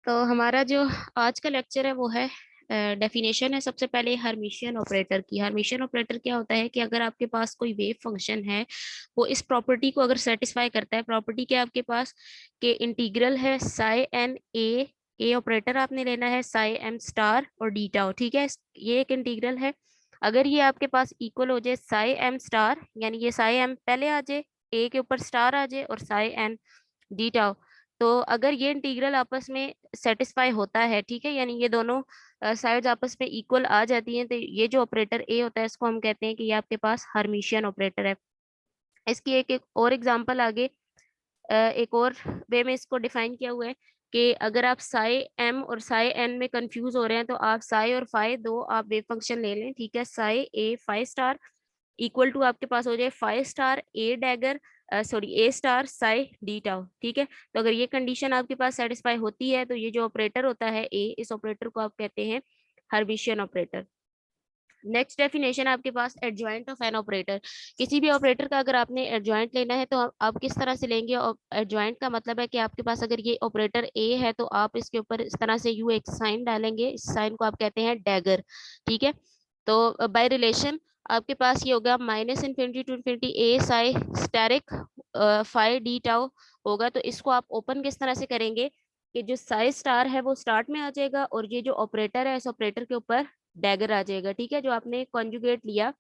तो हमारा जो आज का लेक्चर है वो है डेफिनेशन है सबसे पहले हर्मिशियन ऑपरेटर की। हर्मिशियन ऑपरेटर क्या होता है कि अगर आपके पास कोई वेव फंक्शन है, वो इस प्रॉपर्टी को अगर सेटिस्फाई करता है। प्रॉपर्टी क्या है आपके पास कि इंटीग्रल है साई एन ए ऑपरेटर आपने लेना है साई एम स्टार और डी टाउ। ठीक है, ये एक इंटीग्रल है। अगर ये आपके पास इक्वल हो जाए साई एम स्टार, यानी ये साई एम पहले आ जाए, ए के ऊपर स्टार आ जाए और साई एन डी टाउ, तो अगर ये इंटीग्रल आपस में सेटिस्फाई होता है, ठीक है, यानी ये दोनों साइड्स आपस में इक्वल आ जाती हैं, तो ये जो ऑपरेटर ए होता है इसको हम कहते हैं कि ये आपके पास हर्मिशियन ऑपरेटर है। इसकी एक और एग्जांपल आगे एक और वे में इसको डिफाइन किया हुआ है कि अगर आप साई एम और साई एन में कंफ्यूज हो रहे हैं तो आप साई और फाई दो आप वेव फंक्शन ले लें। ठीक है, साई ए फाई स्टार इक्वल टू आपके पास हो जाए फाइव स्टार ए डैगर, सॉरी ए स्टार साई डी टाउ। ठीक है, तो अगर ये कंडीशन आपके पास सेटिस्फाई होती है तो ये जो ऑपरेटर होता है ए, इस ऑपरेटर को आप कहते हैं हर्मिशियन ऑपरेटर। नेक्स्ट डेफिनेशन है आपके पास एडजॉइंट ऑफ एन ऑपरेटर। किसी भी ऑपरेटर का अगर आपने एडजॉइंट लेना है तो आप किस तरह से लेंगे। एडजॉइंट का मतलब है कि आपके पास अगर ये ऑपरेटर ए है तो आप इसके ऊपर इस तरह से यू एक साइन डालेंगे, इस साइन को आप कहते हैं डैगर। ठीक है, तो बाय रिलेशन आपके पास ये होगा minus infinity to infinity A psi asterisk phi D tau होगा। तो इसको आप ओपन किस तरह से करेंगे कि जो साई स्टार है वो स्टार्ट में आ जाएगा और ये जो ऑपरेटर है इस ऑपरेटर के ऊपर डैगर आ जाएगा। ठीक है, जो आपने कॉन्जुगेट लिया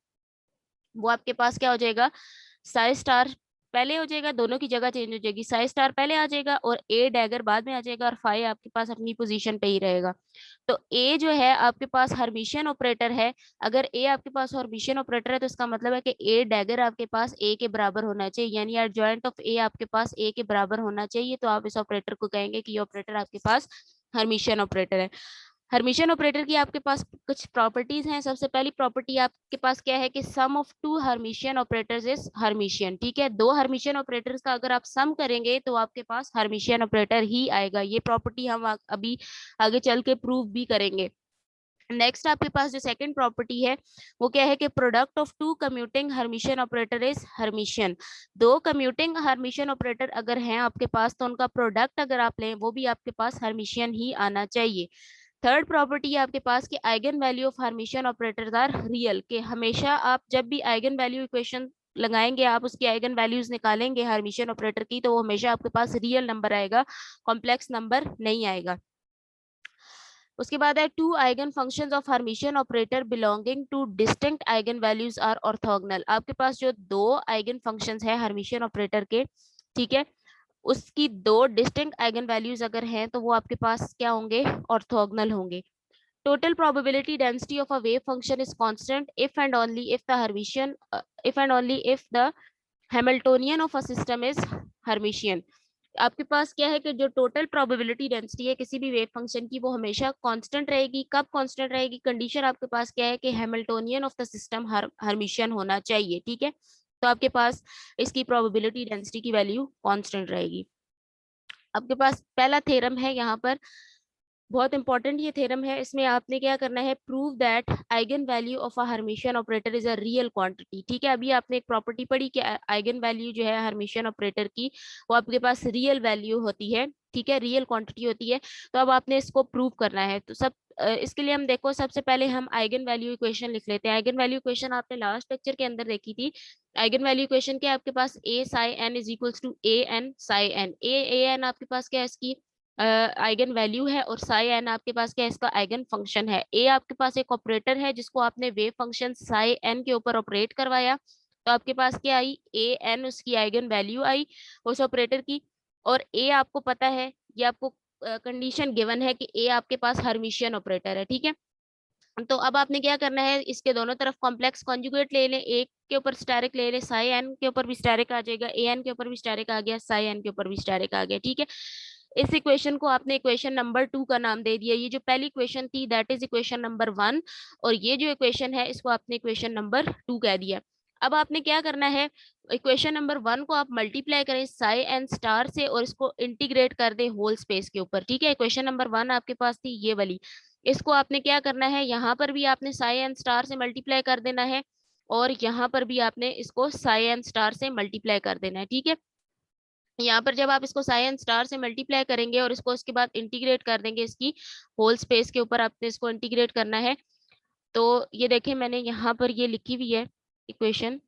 वो आपके पास क्या हो जाएगा, साई स्टार पहले हो जाएगा, दोनों की जगह चेंज हो जाएगी, साई स्टार पहले आ जाएगा और ए डैगर बाद में आ जाएगा और फाई आपके पास अपनी पोजीशन पे ही रहेगा। तो ए जो है आपके पास हर्मिशियन ऑपरेटर है। अगर ए आपके पास हर्मिशियन ऑपरेटर है तो इसका मतलब है कि ए डैगर आपके पास ए के बराबर होना चाहिए, यानी एडजॉइंट ऑफ ए आपके पास ए के बराबर होना चाहिए। तो आप इस ऑपरेटर को कहेंगे कि ये ऑपरेटर आपके पास हर्मिशियन ऑपरेटर है। हर्मिशियन ऑपरेटर की आपके पास कुछ प्रॉपर्टीज हैं। सबसे पहली प्रॉपर्टी आपके पास क्या है कि sum of two Hermitian operators is Hermitian. ठीक है, दो हर्मिशियन ऑपरेटर्स का अगर आप सम करेंगे तो आपके पास हर्मिशियन ऑपरेटर ही आएगा। ये प्रॉपर्टी हम अभी आगे चल के प्रूव भी करेंगे। नेक्स्ट आपके पास जो सेकंड प्रॉपर्टी है वो क्या है कि product of two commuting Hermitian operator is Hermitian. दो कम्यूटिंग हर्मिशियन ऑपरेटर अगर हैं आपके पास तो उनका प्रोडक्ट अगर आप लें वो भी आपके पास हर्मिशियन ही आना चाहिए। थर्ड प्रॉपर्टी है आपके पास कि eigen value of Hermitian operators are real, के हमेशा आप जब भी आइगन वैल्यू इक्वेशन लगाएंगे, आप उसकी आइगन वैल्यूज निकालेंगे हर्मिशियन ऑपरेटर की, तो वो हमेशा आपके पास रियल नंबर आएगा, कॉम्प्लेक्स नंबर नहीं आएगा। उसके बाद है two eigen functions of Hermitian operator belonging to distinct eigen values are orthogonal. आपके पास जो दो आइगन फंक्शंस है हर्मिशियन ऑपरेटर के, ठीक है, उसकी दो डिस्टिंक्ट आइगन वैल्यूज अगर हैं तो वो आपके पास क्या होंगे, ऑर्थोगोनल होंगे। Total probability density of a wave function is constant if and only if the Hermitian, if and only if the Hamiltonian of a system is Hermitian। आपके पास क्या है कि जो टोटल प्रोबेबिलिटी डेंसिटी है किसी भी वेव फंक्शन की वो हमेशा कांस्टेंट रहेगी। कब कांस्टेंट रहेगी, कंडीशन आपके पास क्या है कि Hamiltonian of the system Hermitian होना चाहिए। ठीक है, तो आपके पास इसकी प्रोबेबिलिटी डेंसिटी की वैल्यू कांस्टेंट रहेगी। आपके पास पहला थ्योरम है यहाँ पर, बहुत इंपॉर्टेंट ये थ्योरम है। इसमें आपने क्या करना है, prove that eigen value of a Hermitian operator is a real quantity. ठीक है, अभी आपने एक प्रॉपर्टी पढ़ी कि आइगन वैल्यू जो है हर्मिशियन ऑपरेटर की वो आपके पास रियल वैल्यू होती है। ठीक है, रियल क्वांटिटी होती है। तो अब आपने इसको प्रूव करना है। तो इसके लिए हम देखो, सबसे पहले हम आइगन वैल्यू इक्वेशन लिख लेते हैं। आइगन वैल्यू इक्वेशन आपने लास्ट लेक्चर के अंदर देखी थी। आइगन वैल्यू इक्वेशन क्या है आपके पास, A psi n is equals to A n psi N. A n आपके पास क्या है, इसकी आइगन वैल्यू है और साई एन आपके पास क्या है, इसका आइगन फंक्शन है। ए आपके पास एक ऑपरेटर है जिसको आपने वेव फंक्शन साई एन के ऊपर ऑपरेट करवाया, तो आपके पास क्या आई, ए एन उसकी आइगन वैल्यू आई उस ऑपरेटर की। और ए आपको पता है, ये आपको कंडीशन गिवन है कि ए आपके पास हर्मिशियन ऑपरेटर है। ठीक है, तो अब आपने क्या करना है, इसके दोनों तरफ कॉम्प्लेक्स कॉन्जुगेट ले लें। ए के ऊपर स्टेरिक ले लें, साई एन के ऊपर भी स्टेरिक आ जाएगा, ए एन के ऊपर भी स्टेरिक आ गया, साई एन के ऊपर भी स्टेरिक आ गया। ठीक है, इस इक्वेशन को आपने इक्वेशन नंबर 2 का नाम दे दिया। ये जो पहली इक्वेशन थी दैट इज इक्वेशन नंबर 1 और ये जो इक्वेशन है इसको आपने इक्वेशन नंबर 2 कह दिया। अब आपने क्या करना है, इक्वेशन नंबर 1 को आप मल्टीप्लाई करें साई एन स्टार से और इसको इंटीग्रेट कर दें होल स्पेस के ऊपर। ठीक है, इक्वेशन नंबर 1 आपके पास थी ये वाली, इसको आपने क्या करना है, यहाँ पर भी आपने साई एन स्टार से मल्टीप्लाई कर देना है और यहाँ पर भी आपने इसको साई एन स्टार से मल्टीप्लाई कर देना है। ठीक है, यहाँ पर जब आप इसको साई एन स्टार से मल्टीप्लाई करेंगे और इसको उसके बाद इंटीग्रेट कर देंगे, इसकी होल स्पेस के ऊपर आपने इसको इंटीग्रेट करना है। तो ये देखें मैंने यहाँ पर ये लिखी हुई है इक्वेशन,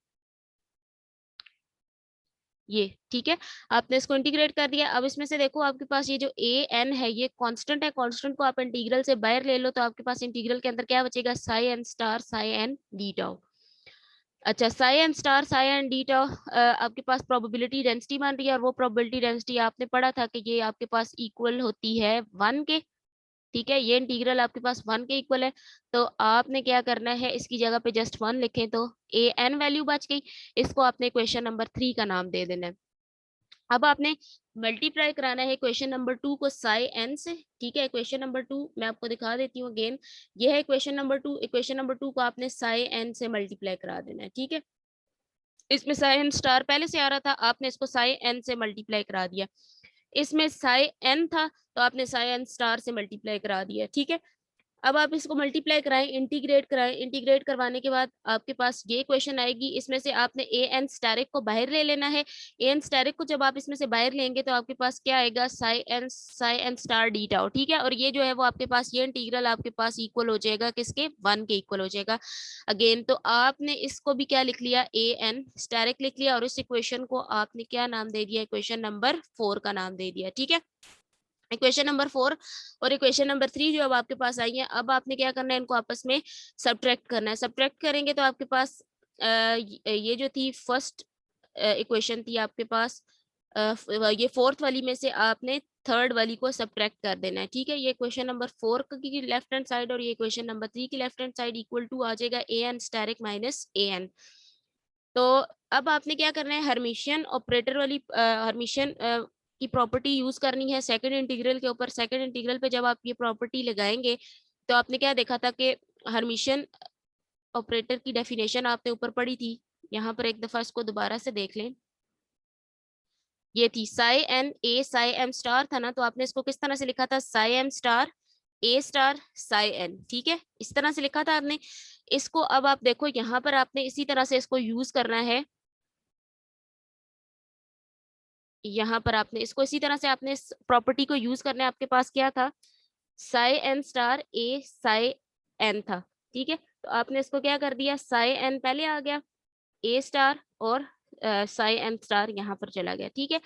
ये ठीक है। आपने इसको इंटीग्रेट कर दिया। अब इसमें से देखो आपके पास ये जो ए एन है ये कांस्टेंट है, कांस्टेंट को आप इंटीग्रल से बाहर ले लो तो आपके पास इंटीग्रल के अंदर क्या बचेगा, psi N star psi n d tau. अच्छा, psi N star psi n d tau आपके पास प्रोबेबिलिटी डेंसिटी मान रही है, और वो प्रोबेबिलिटी डेंसिटी आपने पढ़ा था कि ये आपके पास इक्वल होती है 1 के। ठीक है, ये इंटीग्रल आपके पास 1 के इक्वल है। तो आपने क्या करना है, इसकी जगह पे जस्ट 1 लिखें तो ए एन वैल्यू बच गई। इसको आपने क्वेश्चन नंबर 3 का नाम दे देना है। अब आपने मल्टीप्लाई कराना है क्वेश्चन नंबर 2 को साई एन से। ठीक है, क्वेश्चन नंबर 2 मैं आपको दिखा देती हूँ अगेन, ये है क्वेश्चन नंबर 2। क्वेश्चन नंबर 2 को आपने साई एन से मल्टीप्लाई करा देना है। ठीक है, इसमें साई एन स्टार पहले से आ रहा था, आपने इसको साई एन से मल्टीप्लाई करा दिया। इसमें साई एन था तो आपने साई एन स्टार से मल्टीप्लाई करा दिया। ठीक है, अब आप इसको मल्टीप्लाई कराएं, इंटीग्रेट कराएं, इंटीग्रेट करवाने के बाद आपके पास ये क्वेश्चन आएगी। इसमें से आपने ए एन स्टेरिक को बाहर ले लेना है। ए एन स्टेरिक को जब आप इसमें से बाहर लेंगे तो आपके पास क्या आएगा, psi N star D tau. ठीक है, और ये जो है वो आपके पास ये इंटीग्रल आपके पास इक्वल हो जाएगा किसके, 1 के इक्वल हो जाएगा अगेन। तो आपने इसको भी क्या लिख लिया, ए एन स्टेरिक लिख लिया, और इस इक्वेशन को आपने क्या नाम दे दिया, इक्वेशन नंबर 4 का नाम दे दिया। ठीक है, इक्वेशन नंबर 4 और इक्वेशन नंबर 3 जो अब आपके पास आई है, अब आपने क्या करना है, इनको आपस में सब्ट्रैक्ट करना है। सब्ट्रैक्ट करेंगे तो आपके पास ये जो थी फर्स्ट इक्वेशन थी आपके पास, ये फोर्थ वाली में से आपने थर्ड वाली को सब्ट्रैक्ट कर देना है। ठीक है, ये क्वेश्चन नंबर 4 की लेफ्ट हैंड साइड और ये क्वेश्चन नंबर 3 की left hand side equal to आ जाएगा A n steric minus A n. तो अब आपने क्या करना है, हर्मिशियन ऑपरेटर वाली हर्मिशियन की प्रॉपर्टी यूज करनी है सेकंड इंटीग्रल के ऊपर। सेकंड इंटीग्रल पे जब आप ये प्रॉपर्टी लगाएंगे तो आपने क्या देखा था कि हर्मिशियन ऑपरेटर की डेफिनेशन आपने ऊपर पढ़ी थी। यहाँ पर एक दफा इसको दोबारा से देख लें, ये थी psi N A psi M star था ना, तो आपने इसको किस तरह से लिखा था, साई एम स्टार ए स्टार साई एन। ठीक है, इस तरह से लिखा था आपने इसको। अब आप देखो यहाँ पर आपने इसी तरह से इसको यूज करना है। यहाँ पर आपने इसको इसी तरह से आपने इस प्रॉपर्टी को यूज करना है। आपके पास क्या था, साई एन स्टार ए साई एन था। ठीक है, तो आपने इसको क्या कर दिया, साई एन पहले आ गया, ए स्टार और साई एन स्टार यहाँ पर चला गया। ठीक है,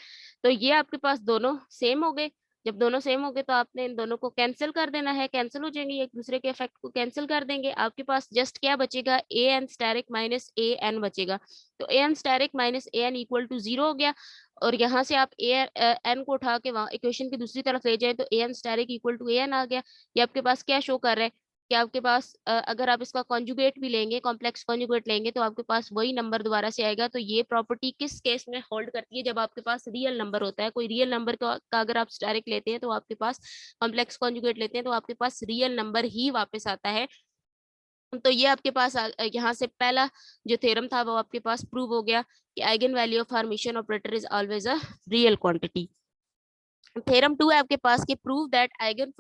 तो ये आपके पास दोनों सेम हो गए। जब दोनों सेम हो गए तो आपने इन दोनों को कैंसिल कर देना है, कैंसिल हो जाएंगे, एक दूसरे के इफेक्ट को कैंसिल कर देंगे। आपके पास जस्ट क्या बचेगा, a n steric minus A n बचेगा। तो a n steric minus A n equal to 0 हो गया, और यहाँ से आप ए एन को उठा के वहां इक्वेशन की दूसरी तरफ ले जाए तो a n asterisk equal to A n आ गया। ये आपके पास क्या शो कर रहा है कि आपके पास अगर आप इसका कॉन्जुगेट भी लेंगे, कॉम्प्लेक्स कॉन्जुगेट लेंगे, तो आपके पास वही नंबर दोबारा से आएगा। तो ये प्रॉपर्टी किस केस में होल्ड करती है, जब आपके पास रियल नंबर होता है। कोई रियल नंबर का अगर आप डायरेक्ट लेते हैं तो आपके पास, कॉम्प्लेक्स कॉन्जुगेट लेते हैं तो आपके पास रियल नंबर ही वापस आता है। तो ये आपके पास यहाँ से पहला जो थ्योरम था वो आपके पास प्रूव हो गया कि eigen value of Hermitian operator is always a real quantity. Theorem 2 है आपके पास कि prove that eigen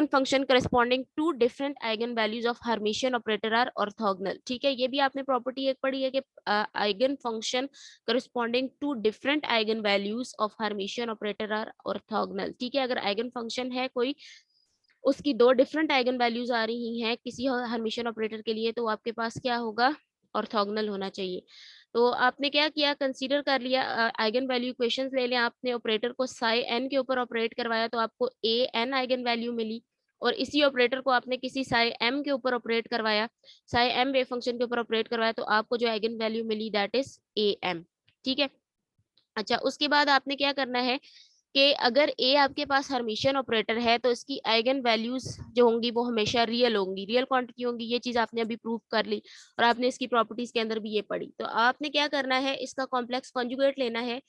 function corresponding to different eigen values of Hermitian operator are orthogonal. ठीक है, ये भी आपने प्रॉपर्टी एक पढ़ी है कि eigen function corresponding to different eigen values of Hermitian operator are orthogonal. ठीक है, अगर आइगन फंक्शन है कोई, उसकी दो डिफरेंट आइगन वैल्यूज आ रही हैं किसी हर्मिशियन ऑपरेटर के लिए, तो आपके पास क्या होगा, ऑर्थोगोनल होना चाहिए। तो आपने क्या किया, कंसीडर कर लिया, आइगन वैल्यू इक्वेशंस ले लें, आपने ऑपरेटर को साई एन के ऊपर ऑपरेट करवाया तो आपको ए एन आइगन वैल्यू मिली, और इसी ऑपरेटर को आपने किसी साई एम के ऊपर ऑपरेट करवाया, साई एम वेव फंक्शन के ऊपर ऑपरेट करवाया, तो आपको जो आइगन वैल्यू मिली दैट इज ए एम। ठीक है, अच्छा उसके बाद आपने क्या करना है कि अगर ए आपके पास हर्मिशियन ऑपरेटर है तो इसकी आइगन वैल्यूज जो होंगी वो हमेशा रियल होंगी, रियल क्वांटिटी होंगी। ये चीज आपने अभी प्रूव कर ली, और आपने इसकी प्रॉपर्टीज के अंदर भी ये पढ़ी। तो आपने क्या करना है, इसका कॉम्प्लेक्स कॉन्जुगेट लेना है।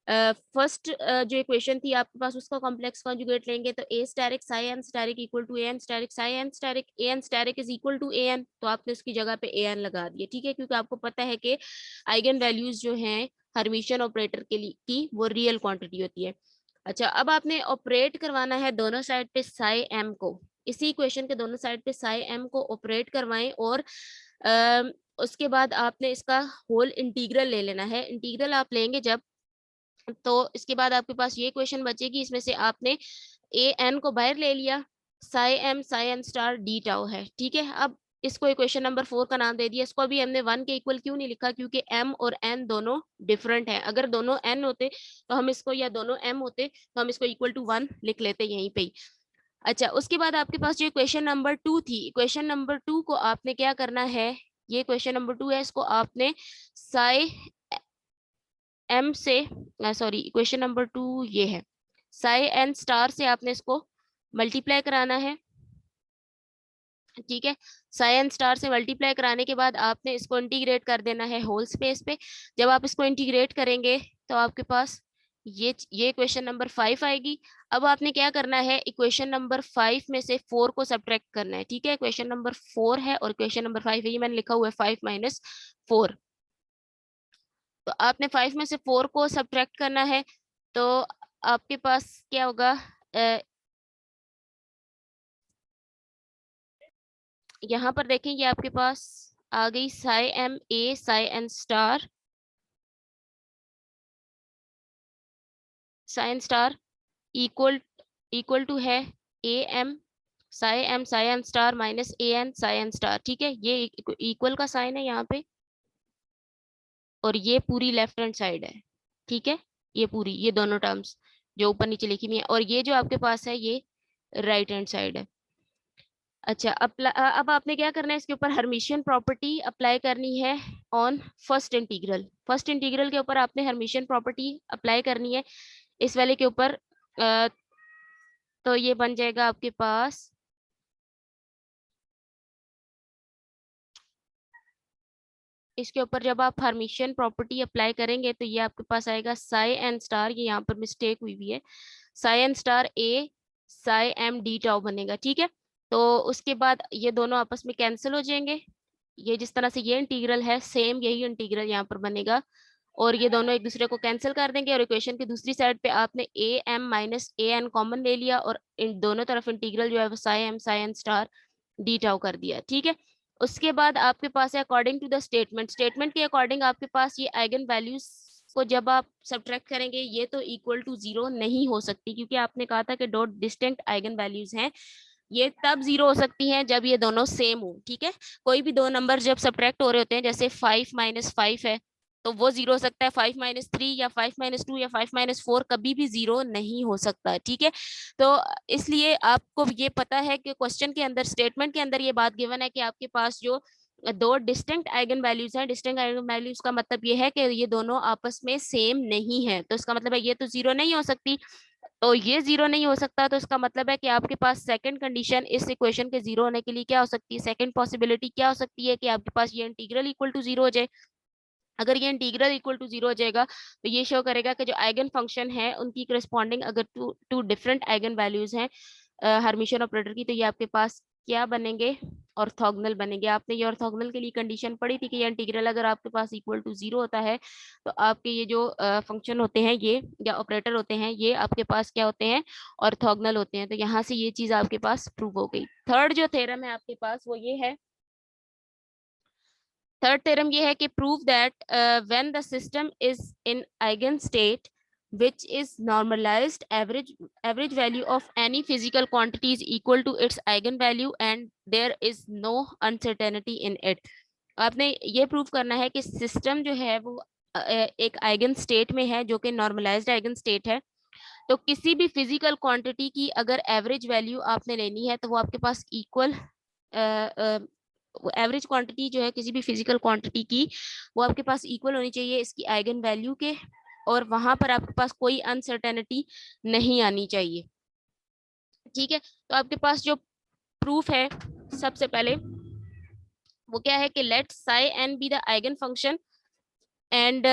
फर्स्ट जो इक्वेशन थी आपके पास उसका कॉम्प्लेक्स कॉन्जुगेट लेंगे तो a asterisk psi n asterisk equal to A n asterisk psi n asterisk, a n asterisk is equal to A n, तो आपने उसकी जगह पे ए एन लगा दिए। ठीक है, क्योंकि आपको पता है कि आइगन वैल्यूज जो हैं हर्मिशियन ऑपरेटर के लिए की वो रियल क्वांटिटी होती है। अच्छा, अब आपने ऑपरेट करवाना है दोनों साइड पे साई एम को, इसी इक्वेशन के दोनों साइड पे साई एम को ऑपरेट करवाएं, और उसके बाद आपने इसका होल इंटीग्रल ले लेना है। इंटीग्रल आप लेंगे जब तो इसके बाद आपके पास ये क्वेश्चन बचेगी, इसमें से आपने ए एन को बाहर ले लिया, psi N star D tau है, ठीक है। अब इसको इक्वेशन नंबर 4 का नाम दे दिया। इसको अभी हमने 1 के इक्वल क्यों नहीं लिखा, क्योंकि m और n दोनों डिफरेंट है। अगर दोनों n होते तो हम इसको, या दोनों m होते तो हम इसको इक्वल टू 1 लिख लेते यहीं पे ही। अच्छा, उसके बाद आपके पास जो क्वेश्चन नंबर 2 थी, क्वेश्चन नंबर 2 को आपने क्या करना है, ये क्वेश्चन नंबर 2 है, इसको आपने साई एम से, सॉरी क्वेश्चन नंबर 2 ये है, साई एन स्टार से आपने इसको मल्टीप्लाई कराना है, ठीक है। साई एन स्टार से मल्टीप्लाई कराने के बाद आपने इसको इंटीग्रेट कर देना है होल स्पेस पे। जब आप इसको इंटीग्रेट करेंगे तो आपके पास ये क्वेश्चन नंबर 5 आएगी। अब आपने क्या करना है, इक्वेशन नंबर 5 में से 4 को सब्ट्रैक्ट करना है, ठीक है। क्वेश्चन नंबर 4 है और क्वेश्चन नंबर 5 है, ये मैंने लिखा हुआ है 5 माइनस 4। तो आपने 5 में से 4 को सब्ट्रैक्ट करना है, तो आपके पास क्या होगा, यहाँ पर देखेंगे आपके पास आ गई psi m a psi N star, sine star equal equal to है a m psi M star minus A n psi N star, ठीक है। ये इक्वल का साइन है यहाँ पे, और ये पूरी लेफ्ट हैंड साइड है, ठीक है। ये पूरी, ये दोनों टर्म्स जो ऊपर नीचे लिखी हुई है, और ये जो आपके पास है ये राइट हैंड साइड है। अच्छा, अब आपने क्या करना है, इसके ऊपर हर्मिशियन प्रॉपर्टी अप्लाई करनी है on first integral. First integral के ऊपर आपने हर्मिशियन प्रॉपर्टी अप्लाई करनी है इस वाले के ऊपर। तो ये बन जाएगा आपके पास, इसके ऊपर जब आप हर्मिशियन प्रॉपर्टी अप्लाई करेंगे तो ये आपके पास आएगा साई एन स्टार, ये यहाँ पर मिस्टेक हुई हुई है, साई एन स्टार ए साई एम डी टाउ बनेगा, ठीक है। तो उसके बाद ये दोनों आपस में कैंसिल हो जाएंगे। ये जिस तरह से ये इंटीग्रल है, सेम यही इंटीग्रल यहाँ पर बनेगा, और ये दोनों एक दूसरे को कैंसिल कर देंगे, और इक्वेशन की दूसरी साइड पे आपने A M minus A N common ले लिया, और इन दोनों तरफ इंटीग्रल जो है वो psi N star D tau कर दिया, ठीक है। उसके बाद आपके पास है according to the statement, statement के अकॉर्डिंग आपके पास ये आइगन वैल्यूज को जब आप सब्ट्रैक्ट करेंगे ये तो इक्वल टू 0 नहीं हो सकती, क्योंकि आपने कहा था कि दो डिस्टिंक्ट आइगन वैल्यूज हैं। ये तब 0 हो सकती हैं जब ये दोनों सेम हो, ठीक है। कोई भी दो नंबर जब सब्ट्रैक्ट हो रहे होते हैं, जैसे 5 माइनस 5 है, तो वो 0 हो सकता है। 5 माइनस 3 या 5 माइनस 2 या 5 माइनस 4 कभी भी 0 नहीं हो सकता, ठीक है। तो इसलिए आपको ये पता है कि क्वेश्चन के अंदर, स्टेटमेंट के अंदर ये बात गिवन है कि आपके पास जो दो डिस्टिंक्ट आइगन वैल्यूज हैं, डिस्टिंक्ट आइगन वैल्यूज का मतलब ये है कि ये दोनों आपस में सेम नहीं है, तो इसका मतलब है ये तो 0 नहीं हो सकती। तो ये 0 नहीं हो सकता, तो इसका मतलब है कि आपके पास सेकंड कंडीशन इस इक्वेशन के 0 होने के लिए क्या हो सकती है, सेकंड पॉसिबिलिटी क्या हो सकती है कि आपके पास ये इंटीग्रल इक्वल टू 0 हो जाए। अगर ये इंटीग्रल इक्वल टू 0 हो जाएगा तो ये शो करेगा कि जो आइगन फंक्शन है उनकी करस्पॉन्डिंग अगर two two different eigen values हैं हर्मिशियन ऑपरेटर की, तो ये आपके पास क्या बनेंगे, ऑर्थोगोनल बनेंगे। आपने ये ऑर्थोगोनल के लिए कंडीशन पढ़ी थी कि ये इंटीग्रल अगर आपके पास इक्वल टू 0 होता है तो आपके ये जो फंक्शन होते हैं ये, या ऑपरेटर होते हैं, ये आपके पास क्या होते हैं, ऑर्थोगोनल होते हैं। तो यहाँ से ये चीज आपके पास प्रूव हो गई। थर्ड जो थ्योरम है आपके पास वो ये है, थर्ड थ्योरम ये है कि prove that when the system is in eigen state which is normalized, average value of any physical quantity is equal to its eigenvalue and there is no uncertainty in it। आपने ये prove करना है कि system जो है वो एक eigen state में है जो कि नॉर्मलाइज्ड आइगन स्टेट है। तो किसी भी फिजिकल क्वांटिटी की अगर एवरेज वैल्यू आपने लेनी है तो वो आपके पास इक्वल, एवरेज क्वांटिटी जो है किसी भी फिजिकल क्वांटिटी की वो आपके पास इक्वल होनी चाहिए इसकी आइगन वैल्यू के, और वहां पर आपके पास कोई अनसर्टेनिटी नहीं आनी चाहिए, ठीक है। तो आपके पास जो प्रूफ है सबसे पहले वो क्या है कि let psi N be the eigen function and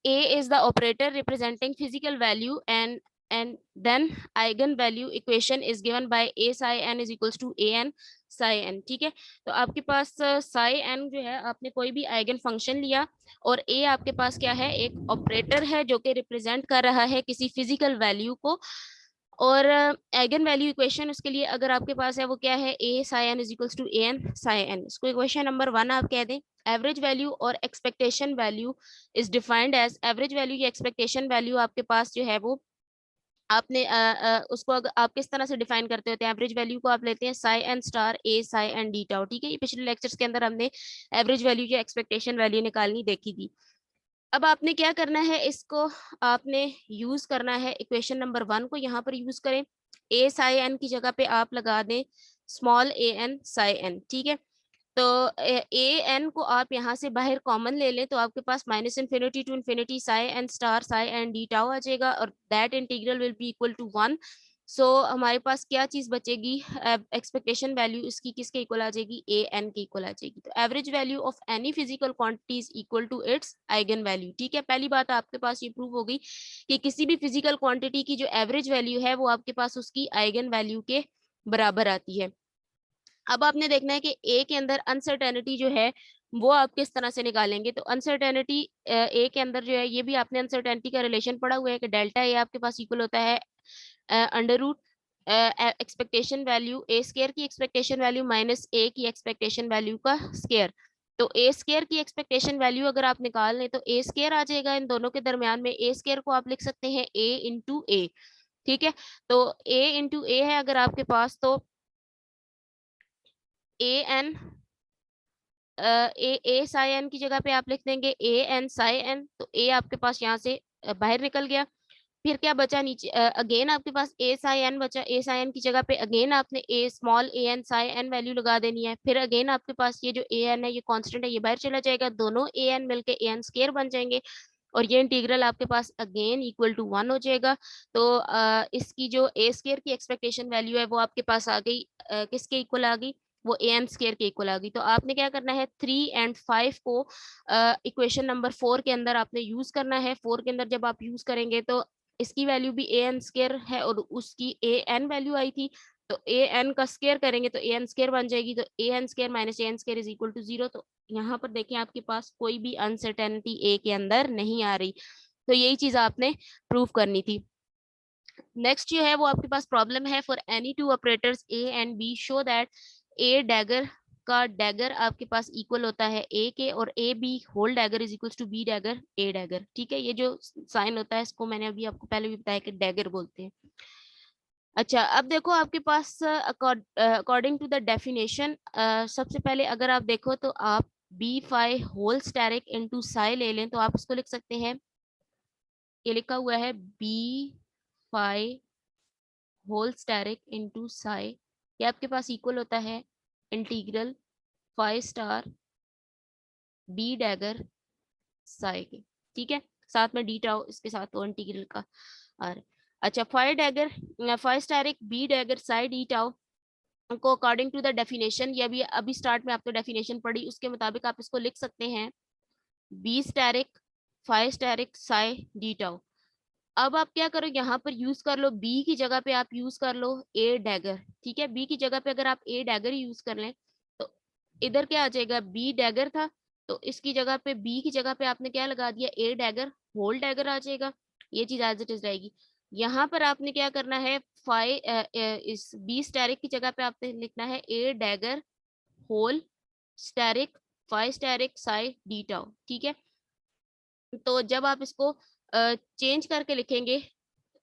A is the operator representing physical value and then eigenvalue equation is given by A psi n is equals to A n psi n, ठीक है। तो आपके पास psi n जो है आपने कोई भी eigen function लिया, और A आपके पास क्या है, एक ऑपरेटर है जो कि रिप्रेजेंट कर रहा है किसी फिजिकल वैल्यू को, और एगन वैल्यू इक्वेशन उसके लिए अगर आपके पास है वो क्या है, a psi n is equals to A n psi n. इसको इक्वेशन नंबर 1 आप कह दें। एवरेज वैल्यू और expectation value is defined as, average value या एक्सपेक्टेशन वैल्यू आपके पास जो है वो आपने उसको अगर आप किस तरह से डिफाइन करते होते हैं, एवरेज वैल्यू को आप लेते हैं साई एन स्टार ए साई एन डी टाउ। ठीक है, ये पिछले लेक्चर्स के अंदर हमने एवरेज वैल्यू या एक्सपेक्टेशन वैल्यू निकालनी देखी थी। अब आपने क्या करना है, इसको आपने यूज करना है इक्वेशन नंबर 1 को यहाँ पर यूज करें। ए साई एन की जगह पे आप लगा दें स्मॉल ए एन साई एन। ठीक है, तो ए एन को आप यहाँ से बाहर कॉमन ले लें तो आपके पास minus infinity to infinity psi N star psi n d tau आ जाएगा, और that integral will be equal to 1। So हमारे पास क्या चीज बचेगी, एक्सपेक्टेशन वैल्यू इसकी किसके इक्वल आ जाएगी, ए एन के इक्वल आ जाएगी। तो average value of any physical quantity is equal to its eigen value. ठीक है, पहली बात आपके पास ये प्रूव हो गई कि किसी भी फिजिकल क्वांटिटी की जो एवरेज वैल्यू है वो आपके पास उसकी आइगन वैल्यू के बराबर आती है। अब आपने देखना है कि ए के अंदर अनसर्टेनिटी जो है वो आप किस तरह से निकालेंगे। तो अनसर्टेनिटी ए के अंदर जो है, ये भी आपने अनसर्टेनिटी का रिलेशन पढ़ा हुआ है कि डेल्टा ए आपके पास इक्वल होता है अंडर रूट एक्सपेक्टेशन वैल्यू ए स्केयर की एक्सपेक्टेशन वैल्यू माइनस ए की एक्सपेक्टेशन वैल्यू का स्केयर। तो ए स्केयर की एक्सपेक्टेशन वैल्यू अगर आप निकाल लें तो ए स्केयर आ जाएगा इन दोनों के दरमियान में। ए स्केयर को आप लिख सकते हैं ए इंटू ए। ठीक है, तो ए इंटू ए है अगर आपके पास, तो a N A psi N की जगह पे आप लिख देंगे ए एन साई एन। तो ए आपके पास यहाँ से बाहर निकल गया। फिर क्या बचा नीचे, अगेन आपके पास ए साई एन बचा। ए साई एन की जगह पे अगेन आपने ए स्मॉल ए एन साई एन वैल्यू लगा देनी है। फिर अगेन आपके पास ये जो ए एन है ये कांस्टेंट है, ये बाहर चला जाएगा, दोनों ए एन मिलके ए एन स्केयर बन जाएंगे, और ये इंटीग्रल आपके पास अगेन इक्वल टू 1 हो जाएगा। तो इसकी जो ए स्केयर की एक्सपेक्टेशन वैल्यू है वो आपके पास आ गई, किसके इक्वल आ गई, वो ए एन स्केयर के इक्वल आ गई। तो आपने क्या करना है, 3 एंड 5 को इक्वेशन नंबर 4 के अंदर आपने यूज करना है। 4 के अंदर जब आप यूज करेंगे तो इसकी वैल्यू भी ए एन स्केयर है और उसकी ए एन वैल्यू आई थी, तो ए एन का स्केयर करेंगे तो ए एन स्केयर बन जाएगी। तो a n square minus A n square is equal to 0। तो यहाँ पर देखें आपके पास कोई भी अनसर्टेनिटी ए के अंदर नहीं आ रही। तो यही चीज आपने प्रूव करनी थी। नेक्स्ट जो है वो आपके पास प्रॉब्लम है, for any two operators A and B show that A dagger का डैगर आपके पास इक्वल होता है ए के, और A B whole dagger is equal to B dagger A dagger. ठीक है, ये जो साइन होता है इसको मैंने अभी आपको पहले भी बताया कि डैगर बोलते हैं। अच्छा, अब देखो आपके पास अकॉर्डिंग टू द डेफिनेशन, सबसे पहले अगर आप देखो तो आप B phi whole asterisk into psi ले लें तो आप इसको लिख सकते हैं, ये लिखा हुआ है B phi whole asterisk into psi. ये आपके पास इक्वल होता है integral phi star B dagger psi के। ठीक है, साथ में डी टाउ इसके साथ तो इंटीग्रल का और अच्छा, phi dagger phi asterisk B dagger psi D tau को अकॉर्डिंग टू द डेफिनेशन, ये अभी अभी स्टार्ट में आपने डेफिनेशन पढ़ी उसके मुताबिक आप इसको लिख सकते हैं B asterisk phi asterisk psi D tau. अब आप क्या करो, यहाँ पर यूज कर लो बी की जगह पे आप यूज कर लो ए डैगर। ठीक है, बी की जगह पे अगर आप ए डैगर यूज कर लें तो इधर क्या आ जाएगा, बी डैगर था तो इसकी जगह पे बी की जगह पे आपने क्या लगा दिया, ए डैगर होल डैगर आ जाएगा। ये चीज एज इट इज रहेगी। यहाँ पर आपने क्या करना है, इस बी स्टेरिक की जगह पे आपने लिखना है a dagger whole asterisk phi asterisk psi D tau. ठीक है, तो जब आप इसको चेंज करके लिखेंगे,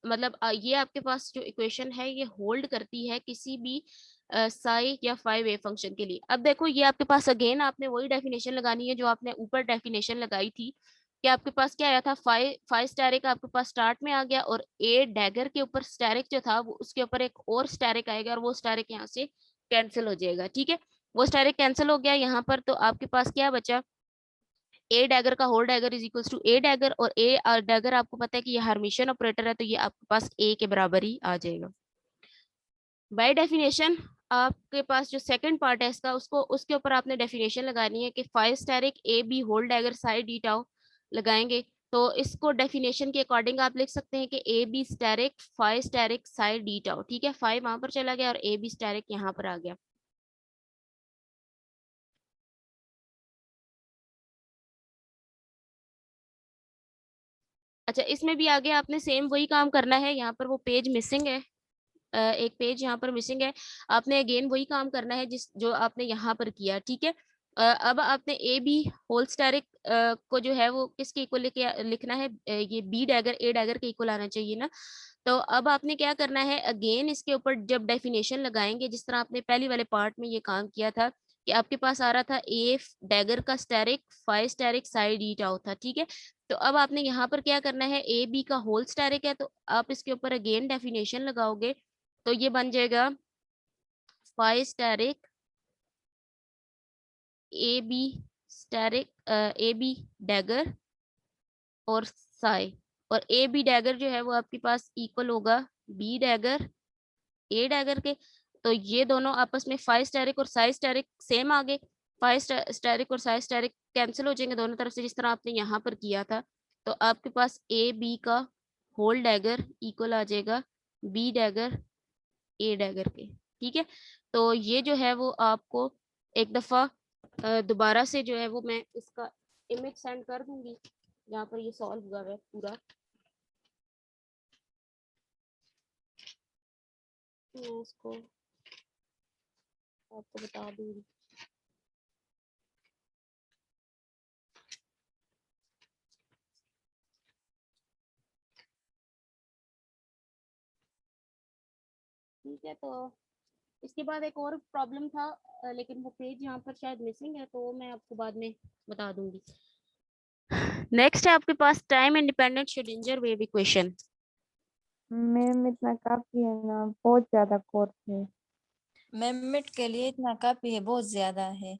मतलब ये आपके पास जो इक्वेशन है ये होल्ड करती है किसी भी साई या फाई वेव फंक्शन के लिए। अब देखो ये आपके पास अगेन आपने वही डेफिनेशन लगानी है जो आपने ऊपर डेफिनेशन लगाई थी कि आपके पास क्या आया था, फाई फाई स्टेरिक आपके पास स्टार्ट में आ गया, और ए डैगर के ऊपर स्टेरिक जो था वो उसके ऊपर एक और स्टेरिक आएगा और वो स्टेरिक यहाँ से कैंसिल हो जाएगा। ठीक है, वो स्टेरिक कैंसिल हो गया यहाँ पर, तो आपके पास क्या बचा, ए डैगर का whole dagger is equals to A dagger, और ए डैगर आपको पता है कि ये हर्मिशियन ऑपरेटर है तो ये आपके पास ए के बराबर ही आ जाएगा। बाय डेफिनेशन आपके पास जो सेकंड पार्ट है इसका, उसको उसके ऊपर आपने डेफिनेशन लगानी है कि phi asterisk A B whole dagger psi D tau लगाएंगे। तो इसको डेफिनेशन के अकॉर्डिंग आप लिख सकते हैं कि A B asterisk phi asterisk psi D tau. ठीक है, फाइव वहां पर चला गया और ए बी स्टेरिक यहाँ पर आ गया। अच्छा, इसमें भी आगे आपने सेम वही काम करना है, यहाँ पर वो पेज मिसिंग है, एक पेज यहाँ पर मिसिंग है। आपने अगेन वही काम करना है जो आपने यहाँ पर किया, ठीक है। अब आपने ए बी होल स्टेरिक को जो है वो किसके इक्वल लिखना है, ये बी डैगर ए डैगर के इक्वल आना चाहिए ना। तो अब आपने क्या करना है, अगेन इसके ऊपर जब डेफिनेशन लगाएंगे, जिस तरह आपने पहली वाले पार्ट में ये काम किया था कि आपके पास आ रहा था ए डैगर का asterisk, phi asterisk psi D tau था, ठीक है। तो अब आपने यहाँ पर क्या करना है, ए बी का होल स्टेरिक है तो आप इसके ऊपर अगेन डेफिनेशन लगाओगे, तो ये बन जाएगा phi asterisk A B asterisk, A B dagger और साई, और ए बी डैगर जो है वो आपके पास इक्वल होगा बी डैगर ए डैगर के। तो ये दोनों आपस में फाइव स्टेरिक और साइज स्टेरिक सेम आ गए, फाइव स्टेरिक और साइज स्टेरिक कैंसिल हो जाएंगे दोनों तरफ से, जिस तरह आपने यहाँ पर किया था। तो आपके पास ए बी का होल डैगर इक्वल आ जाएगा बी डैगर ए डैगर के, ठीक है। तो ये जो है वो आपको एक दफा दोबारा से जो है वो मैं इसका इमेज सेंड कर दूंगी, जहाँ पर ये सॉल्व हुआ है पूरा। मैं इसको आपको बता दूंगी। ठीक है, तो इसके बाद एक और प्रॉब्लम था, लेकिन वो पेज यहाँ पर शायद मिसिंग है, तो मैं आपको बाद में बता दूंगी। नेक्स्ट है आपके पास time independent Schrodinger wave equation. Ma'am इतना काफी है ना, बहुत ज्यादा कोर्स है। मैम मिड के लिए इतना काफी है, बहुत ज्यादा है।